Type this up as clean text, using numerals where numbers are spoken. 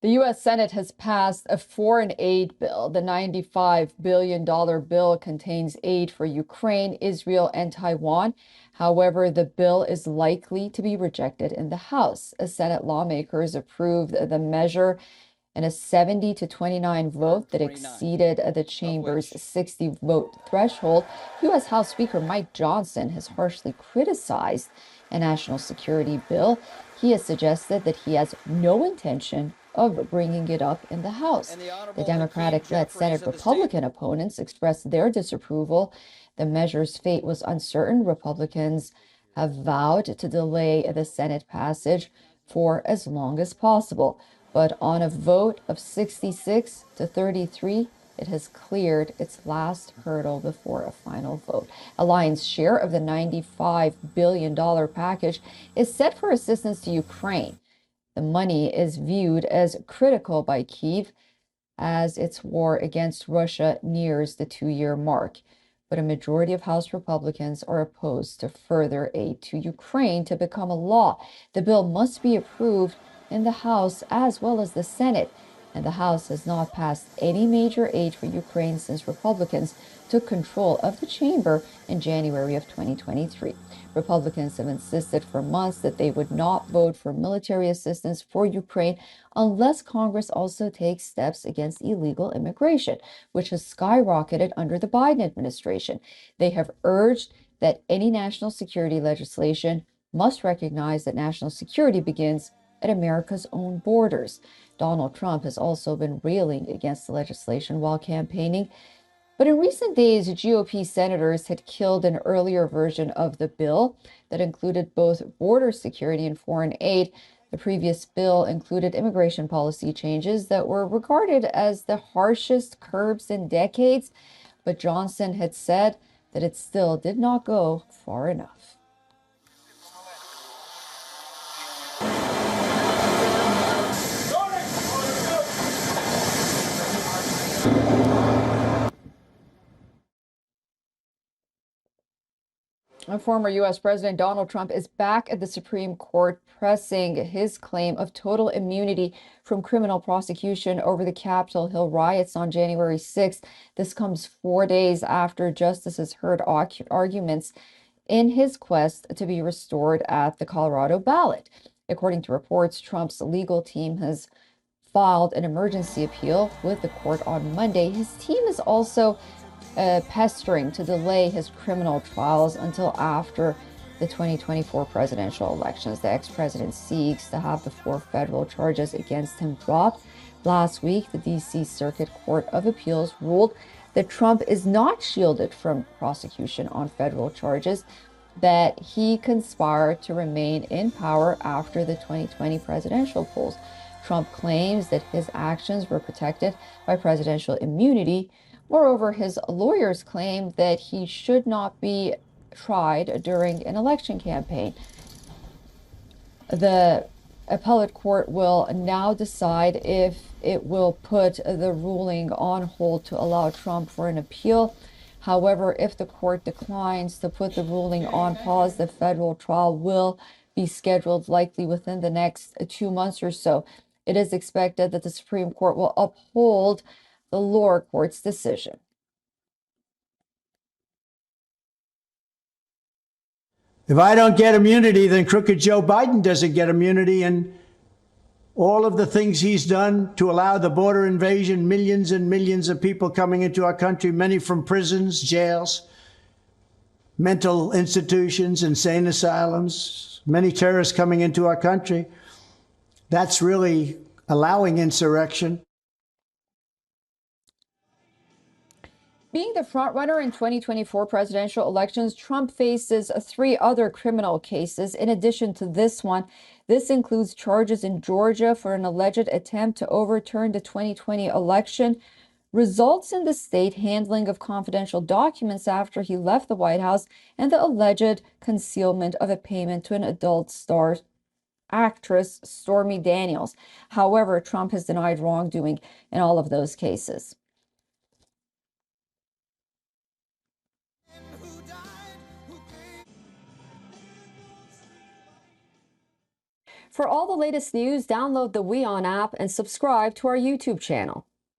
The U.S. Senate has passed a foreign aid bill. The $95 billion bill contains aid for Ukraine, Israel, and Taiwan. However, the bill is likely to be rejected in the House. Senate lawmakers approved the measure in a 70-29 vote that exceeded the chamber's 60-vote threshold. U.S. House Speaker Mike Johnson has harshly criticized a national security bill. He has suggested that he has no intention of bringing it up in the House. The Democratic-led Senate Republican opponents expressed their disapproval. The measure's fate was uncertain. Republicans have vowed to delay the Senate passage for as long as possible. But on a vote of 66-33, it has cleared its last hurdle before a final vote. A lion's share of the $95 billion package is set for assistance to Ukraine. The money is viewed as critical by Kyiv as its war against Russia nears the 2-year mark. But a majority of House Republicans are opposed to further aid to Ukraine to become a law. The bill must be approved in the House as well as the Senate, and the House has not passed any major aid for Ukraine since Republicans took control of the chamber in January of 2023. Republicans have insisted for months that they would not vote for military assistance for Ukraine unless Congress also takes steps against illegal immigration, which has skyrocketed under the Biden administration. They have urged that any national security legislation must recognize that national security begins at America's own borders. Donald Trump has also been railing against the legislation while campaigning. But in recent days, GOP senators had killed an earlier version of the bill that included both border security and foreign aid. The previous bill included immigration policy changes that were regarded as the harshest curbs in decades. But Johnson had said that it still did not go far enough. Former U.S. President Donald Trump is back at the Supreme Court pressing his claim of total immunity from criminal prosecution over the Capitol Hill riots on January 6th. This comes 4 days after justices heard arguments in his quest to be restored at the Colorado ballot. According to reports, Trump's legal team has filed an emergency appeal with the court on Monday. His team is also pestering to delay his criminal trials until after the 2024 presidential elections. The ex-president seeks to have the 4 federal charges against him dropped. Last week, the D.C. Circuit Court of Appeals ruled that Trump is not shielded from prosecution on federal charges, that he conspired to remain in power after the 2020 presidential polls. Trump claims that his actions were protected by presidential immunity. Moreover, his lawyers claim that he should not be tried during an election campaign. The appellate court will now decide if it will put the ruling on hold to allow Trump for an appeal. However, if the court declines to put the ruling on pause, the federal trial will be scheduled likely within the next 2 months or so. It is expected that the Supreme Court will uphold the lower court's decision. If I don't get immunity, then crooked Joe Biden doesn't get immunity. And all of the things he's done to allow the border invasion, millions and millions of people coming into our country, many from prisons, jails, mental institutions, insane asylums, many terrorists coming into our country. That's really allowing insurrection. Being the frontrunner in 2024 presidential elections, Trump faces 3 other criminal cases in addition to this one. This includes charges in Georgia for an alleged attempt to overturn the 2020 election, results in the state handling of confidential documents after he left the White House, and the alleged concealment of a payment to an adult star actress Stormy Daniels. However, Trump has denied wrongdoing in all of those cases. For all the latest news, download the WION app and subscribe to our YouTube channel.